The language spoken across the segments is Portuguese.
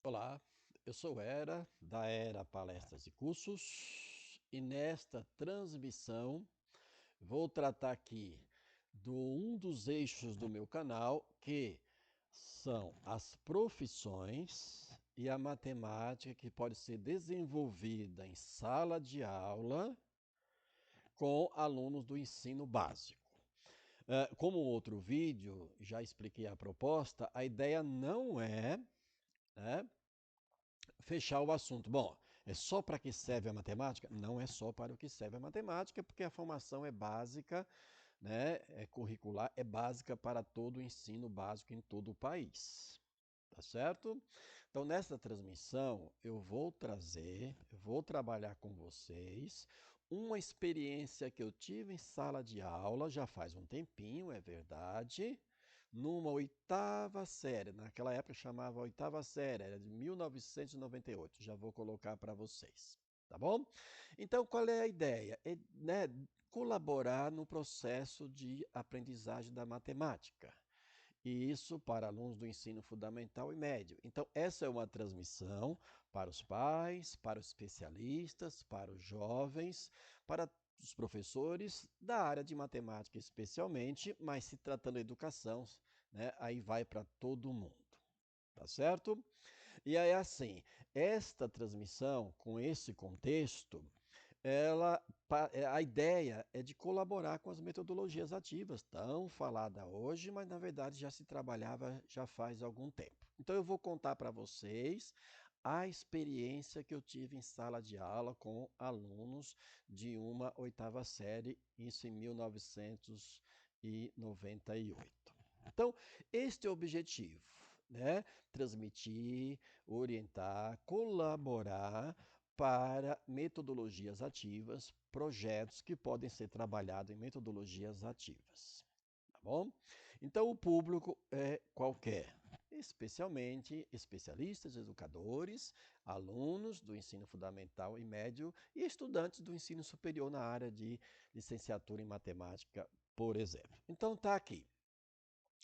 Olá, eu sou Era, da Era Palestras e Cursos, e nesta transmissão vou tratar aqui do um dos eixos do meu canal, que são as profissões e a matemática que pode ser desenvolvida em sala de aula com alunos do ensino básico. Como outro vídeo, já expliquei a proposta, a ideia não é, né, fechar o assunto. Bom, é só para que serve a matemática? Não é só para o que serve a matemática, porque a formação é básica, né, é curricular, é básica para todo o ensino básico em todo o país. Tá certo? Então, nessa transmissão, eu vou trabalhar com vocês uma experiência que eu tive em sala de aula, já faz um tempinho, é verdade, numa oitava série. Naquela época chamava oitava série, era de 1998. Já vou colocar para vocês, tá bom? Então, qual é a ideia? É, né, colaborar no processo de aprendizagem da matemática. E isso para alunos do ensino fundamental e médio. Então, essa é uma transmissão para os pais, para os especialistas, para os jovens, para os professores da área de matemática especialmente, mas se tratando de educação, né, aí vai para todo mundo, tá certo? E aí assim, esta transmissão com esse contexto, a ideia é de colaborar com as metodologias ativas, tão falada hoje, mas na verdade já se trabalhava já faz algum tempo. Então eu vou contar para vocês a experiência que eu tive em sala de aula com alunos de uma oitava série, isso em 1998. Então, este é o objetivo, né? Transmitir, orientar, colaborar para metodologias ativas, projetos que podem ser trabalhados em metodologias ativas, tá bom? Então, o público é qualquer, especialmente especialistas, educadores, alunos do ensino fundamental e médio e estudantes do ensino superior na área de licenciatura em matemática, por exemplo. Então, está aqui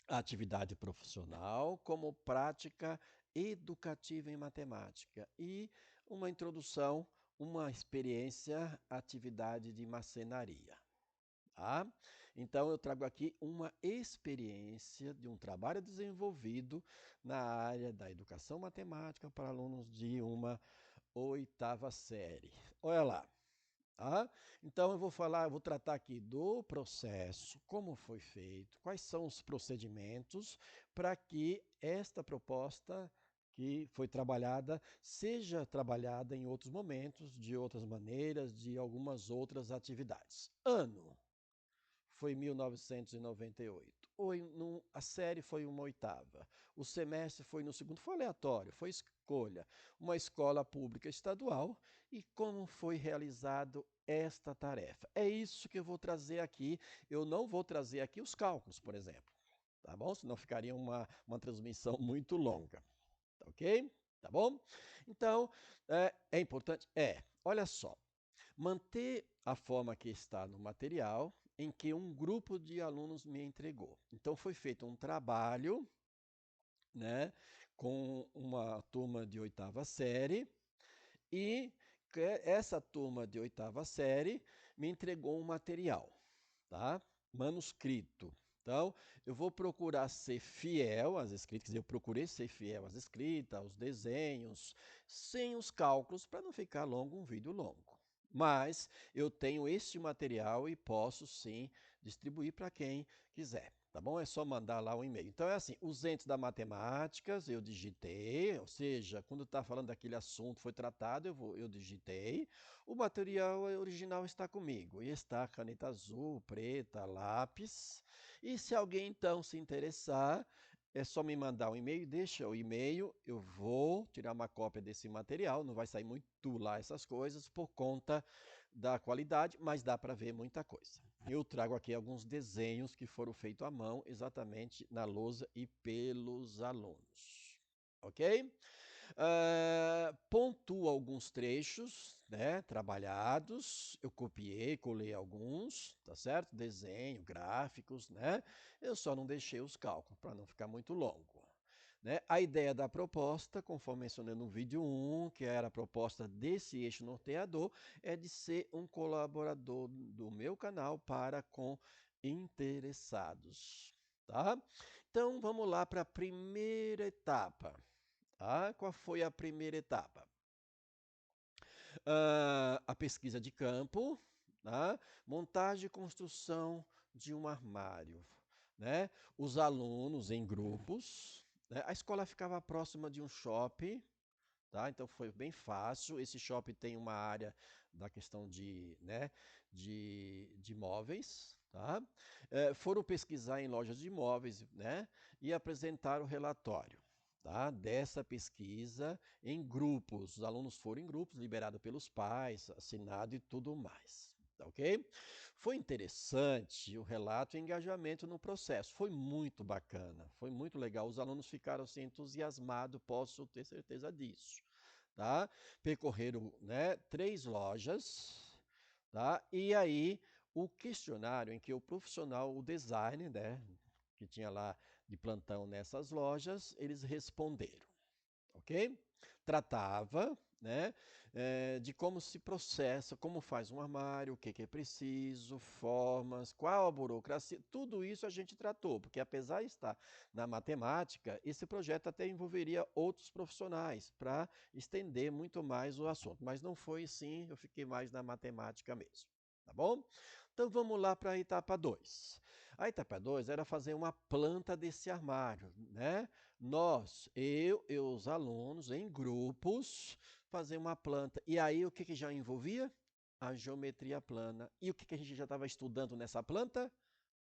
a atividade profissional como prática educativa em matemática e uma introdução, uma experiência, atividade de marcenaria. Tá? Então, eu trago aqui uma experiência de um trabalho desenvolvido na área da educação matemática para alunos de uma oitava série. Olha lá. Tá? Então eu vou tratar aqui do processo, como foi feito, quais são os procedimentos para que esta proposta que foi trabalhada seja trabalhada em outros momentos, de outras maneiras, de algumas outras atividades. Ano foi 1998. A série foi uma oitava. O semestre foi no segundo, foi aleatório, foi escolha. Uma escola pública estadual e como foi realizado esta tarefa. É isso que eu vou trazer aqui. Eu não vou trazer aqui os cálculos, por exemplo. Tá bom? Senão ficaria uma transmissão muito longa. Tá ok? Tá bom? Então, é importante? Olha só. Manter a forma que está no material em que um grupo de alunos me entregou. Então, foi feito um trabalho, né, com uma turma de oitava série e essa turma de oitava série me entregou um material, tá? Manuscrito. Então, eu vou procurar ser fiel às escritas, quer dizer, eu procurei ser fiel às escritas, aos desenhos, sem os cálculos, para não ficar longo, um vídeo longo. Mas eu tenho este material e posso sim distribuir para quem quiser, tá bom? É só mandar lá um e-mail. Então é assim, os entes da matemática eu digitei, ou seja, quando está falando daquele assunto foi tratado, eu digitei. O material original está comigo e está caneta azul, preta, lápis. E se alguém então se interessar, é só me mandar um e-mail, deixa o e-mail, eu vou tirar uma cópia desse material, não vai sair muito lá essas coisas por conta da qualidade, mas dá para ver muita coisa. Eu trago aqui alguns desenhos que foram feitos à mão, exatamente na lousa e pelos alunos. Ok? Pontuo alguns trechos, né, trabalhados, eu copiei, colei alguns, tá certo? Desenho, gráficos, né? Eu só não deixei os cálculos para não ficar muito longo. né? A ideia da proposta, conforme mencionei no vídeo 1, que era a proposta desse eixo norteador, é de ser um colaborador do meu canal para com interessados, tá? Então, vamos lá para a primeira etapa. Tá? Qual foi a primeira etapa? A pesquisa de campo, tá? Montagem e construção de um armário, né? Os alunos em grupos, né? A escola ficava próxima de um shopping, tá? Então foi bem fácil. Esse shopping tem uma área da questão de, né, de móveis, tá? Foram pesquisar em lojas de imóveis, né? E apresentar o relatório, tá? Dessa pesquisa em grupos. Os alunos foram em grupos, liberado pelos pais, assinado e tudo mais. Tá ok? Foi interessante o relato e o engajamento no processo. Foi muito bacana, foi muito legal. Os alunos ficaram assim, entusiasmados, posso ter certeza disso. Tá? Percorreram, né, 3 lojas, tá? E aí o questionário em que o profissional, o designer, né, que tinha lá de plantão nessas lojas, eles responderam, ok? Tratava, né, de como se processa, como faz um armário, o que é preciso, formas, qual a burocracia, tudo isso a gente tratou, porque apesar de estar na matemática, esse projeto até envolveria outros profissionais para estender muito mais o assunto, mas não foi assim, eu fiquei mais na matemática mesmo, tá bom? Então vamos lá para a etapa 2. A etapa 2 era fazer uma planta desse armário, né? Nós, eu e os alunos, em grupos, fazer uma planta. E aí, o que já envolvia? A geometria plana. E o que a gente já estava estudando nessa planta?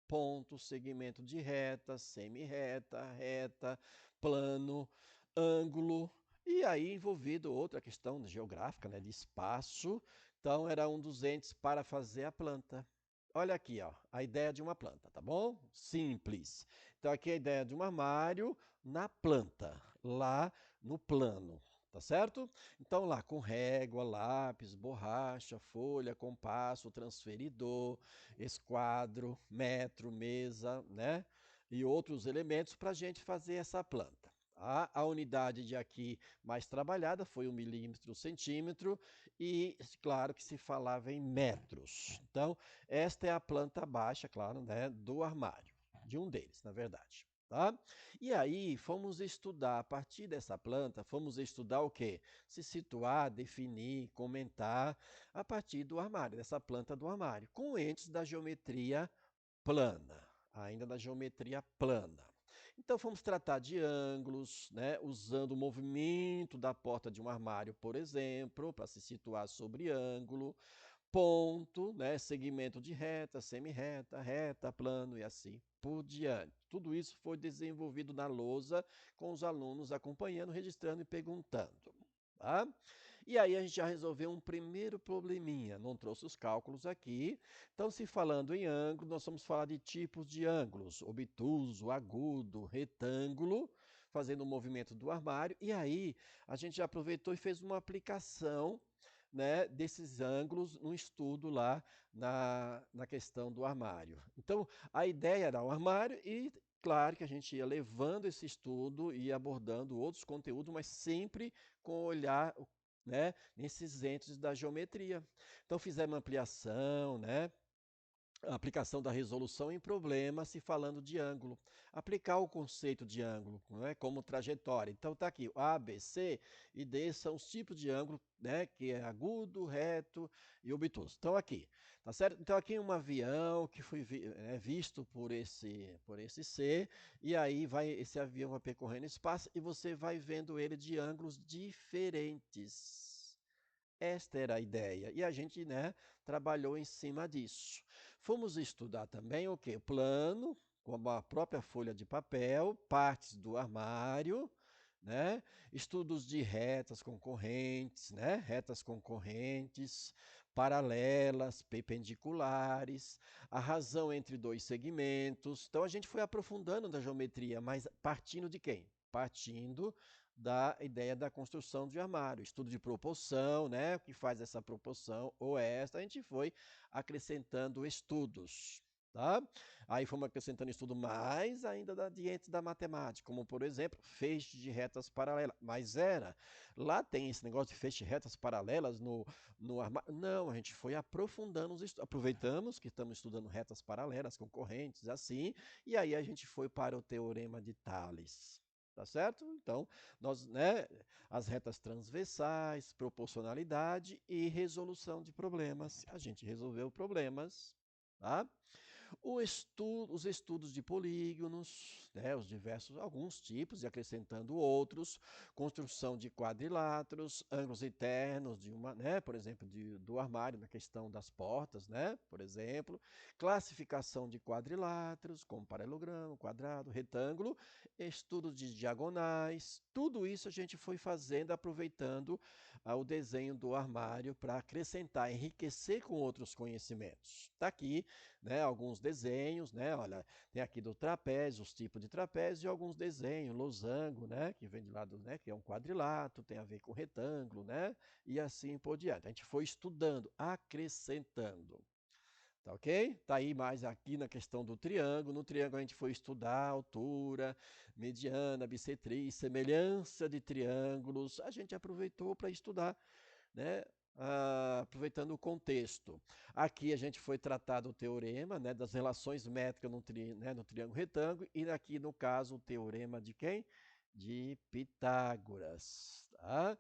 Ponto, segmento de reta, semi-reta, reta, plano, ângulo. E aí, envolvido outra questão geográfica, né, de espaço. Então, era um dos entes para fazer a planta. Olha aqui, ó, a ideia de uma planta, tá bom? Simples. Então, aqui é a ideia de um armário na planta, lá no plano, tá certo? Então, lá com régua, lápis, borracha, folha, compasso, transferidor, esquadro, metro, mesa, né? E outros elementos para a gente fazer essa planta. A unidade de aqui mais trabalhada foi o milímetro, centímetro, e claro que se falava em metros. Então, esta é a planta baixa, claro, né, do armário, de um deles, na verdade. Tá? E aí fomos estudar, a partir dessa planta, fomos estudar o quê? Se situar, definir, comentar, a partir do armário, dessa planta do armário, com entes da geometria plana, ainda da geometria plana. Então fomos tratar de ângulos, né, usando o movimento da porta de um armário, por exemplo, para se situar sobre ângulo, ponto, né, segmento de reta, semi-reta, reta, plano e assim por diante. Tudo isso foi desenvolvido na lousa, com os alunos acompanhando, registrando e perguntando. Tá? E aí a gente já resolveu um primeiro probleminha, não trouxe os cálculos aqui. Então, se falando em ângulo, nós vamos falar de tipos de ângulos, obtuso, agudo, retângulo, fazendo o movimento do armário. E aí a gente já aproveitou e fez uma aplicação, né, desses ângulos no estudo lá na questão do armário. Então, a ideia era o armário e claro que a gente ia levando esse estudo e abordando outros conteúdos, mas sempre com o olhar, né, nesses entes da geometria. Então fizemos ampliação, né, a aplicação da resolução em problemas se falando de ângulo. Aplicar o conceito de ângulo, né, como trajetória. Então está aqui, A, B, C e D são os tipos de ângulo, né, que é agudo, reto e obtuso. Então aqui, tá certo? Então aqui um avião que foi visto por esse C, e aí esse avião vai percorrendo espaço e você vai vendo ele de ângulos diferentes. Esta era a ideia. E a gente, né, trabalhou em cima disso. Fomos estudar também o quê? Plano, como a própria folha de papel, partes do armário, né? Estudos de retas concorrentes, né? Retas concorrentes, paralelas, perpendiculares, a razão entre dois segmentos. Então a gente foi aprofundando na geometria, mas partindo de quem? Partindo da ideia da construção de armário, estudo de proporção, né? O que faz essa proporção ou esta, a gente foi acrescentando estudos. Tá? Aí fomos acrescentando estudo mais ainda de entes da matemática, como por exemplo, feixe de retas paralelas. Mas lá tem esse negócio de feixe de retas paralelas no armário. Não, a gente foi aprofundando os estudos. Aproveitamos que estamos estudando retas paralelas, concorrentes, assim, e aí a gente foi para o teorema de Tales. Tá certo? Então, nós, né, as retas transversais, proporcionalidade e resolução de problemas. A gente resolveu problemas, tá? Os estudos de polígonos, né, os diversos, alguns tipos, e acrescentando outros, construção de quadriláteros, ângulos internos de uma, né, por exemplo, do armário, na questão das portas, né, por exemplo, classificação de quadriláteros, como paralelogramo, quadrado, retângulo, estudos de diagonais, tudo isso a gente foi fazendo, aproveitando o desenho do armário para acrescentar, enriquecer com outros conhecimentos. Está aqui, né, alguns desenhos, né, olha, tem aqui do trapézio, os tipos de trapézio e alguns desenhos, losango, né, que vem de lá do, né, que é um quadrilátero, tem a ver com retângulo, né, e assim por diante. A gente foi estudando, acrescentando. Tá ok? Tá aí mais aqui na questão do triângulo. No triângulo a gente foi estudar a altura, mediana, bissetriz, semelhança de triângulos. A gente aproveitou para estudar, né? Aproveitando o contexto. Aqui a gente foi tratar do teorema, né, das relações métricas né, no triângulo retângulo, e aqui no caso o teorema de quem? De Pitágoras. Tá?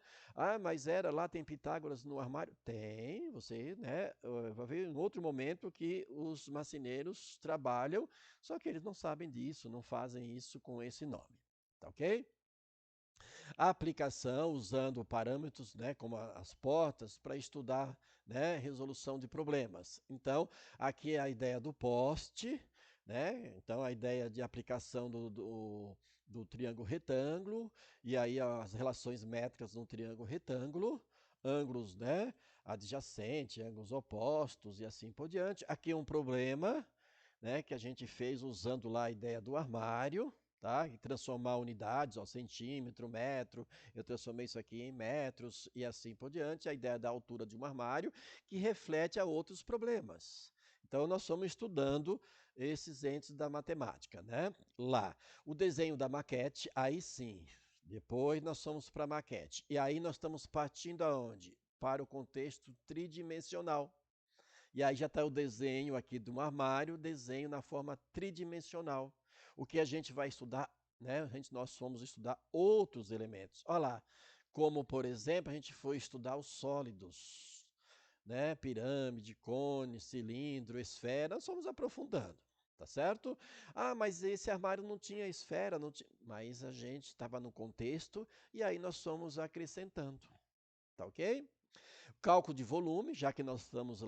Mas lá tem Pitágoras no armário? Tem, você, né, vai ver em outro momento que os marceneiros trabalham, só que eles não sabem disso, não fazem isso com esse nome. Tá ok? A aplicação usando parâmetros, né, como as portas, para estudar, né, resolução de problemas. Então, aqui é a ideia do poste, né? Então, a ideia de aplicação do triângulo retângulo, e aí as relações métricas no triângulo retângulo, ângulos, né, adjacentes, ângulos opostos e assim por diante. Aqui um problema, né, que a gente fez usando lá a ideia do armário, tá? E transformar unidades, ó, centímetro, metro, eu transformei isso aqui em metros e assim por diante, a ideia da altura de um armário, que reflete a outros problemas. Então, nós estamos estudando esses entes da matemática, né? Lá, o desenho da maquete, aí sim, depois nós fomos para a maquete. E aí nós estamos partindo aonde? Para o contexto tridimensional. E aí já está o desenho aqui de um armário, desenho na forma tridimensional. O que a gente vai estudar, né? Nós fomos estudar outros elementos. Olha lá, como por exemplo, a gente foi estudar os sólidos, né? Pirâmide, cone, cilindro, esfera, nós fomos aprofundando. Tá certo? Mas esse armário não tinha esfera, não tinha... mas a gente estava no contexto e aí nós fomos acrescentando. Tá ok? Cálculo de volume, já que nós estávamos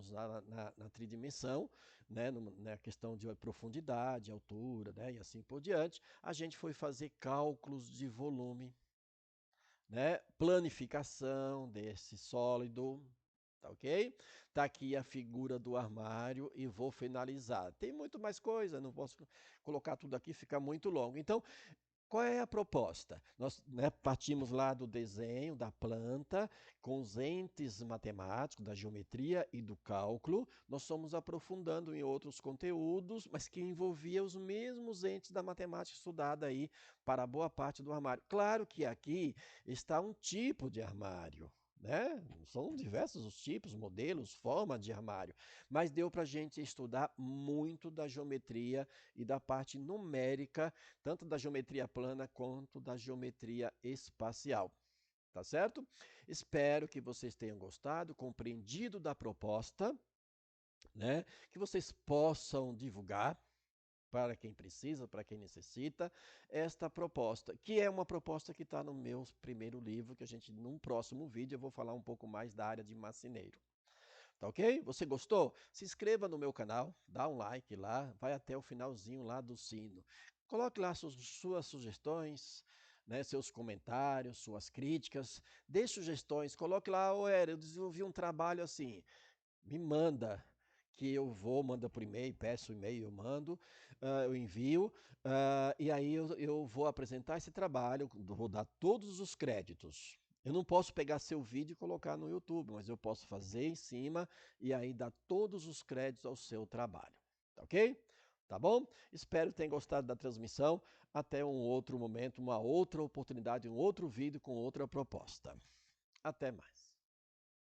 lá na tridimensão, né, na questão de profundidade, altura, né, e assim por diante, a gente foi fazer cálculos de volume, né, planificação desse sólido, tá ok? Tá aqui a figura do armário e vou finalizar. Tem muito mais coisa, não posso colocar tudo aqui, fica muito longo. Então, qual é a proposta? Nós, né, partimos lá do desenho da planta, com os entes matemáticos, da geometria e do cálculo. Nós fomos aprofundando em outros conteúdos, mas que envolvia os mesmos entes da matemática estudada aí para boa parte do armário. Claro que aqui está um tipo de armário, né? São diversos os tipos, modelos, forma de armário, mas deu para a gente estudar muito da geometria e da parte numérica, tanto da geometria plana quanto da geometria espacial. Tá certo? Espero que vocês tenham gostado, compreendido da proposta, né? Que vocês possam divulgar para quem precisa, para quem necessita, esta proposta, que é uma proposta que está no meu primeiro livro, que a gente, num próximo vídeo, eu vou falar um pouco mais da área de marceneiro. Tá ok? Você gostou? Se inscreva no meu canal, dá um like lá, vai até o finalzinho lá do sino. Coloque lá suas sugestões, né, seus comentários, suas críticas, dê sugestões, coloque lá, eu desenvolvi um trabalho assim, me manda, que eu vou, manda por e-mail, peço e-mail, eu mando, eu envio, e aí eu vou apresentar esse trabalho, vou dar todos os créditos. Eu não posso pegar seu vídeo e colocar no YouTube, mas eu posso fazer em cima e aí dar todos os créditos ao seu trabalho. ok? Tá bom? Espero que tenham gostado da transmissão. Até um outro momento, uma outra oportunidade, um outro vídeo com outra proposta. Até mais.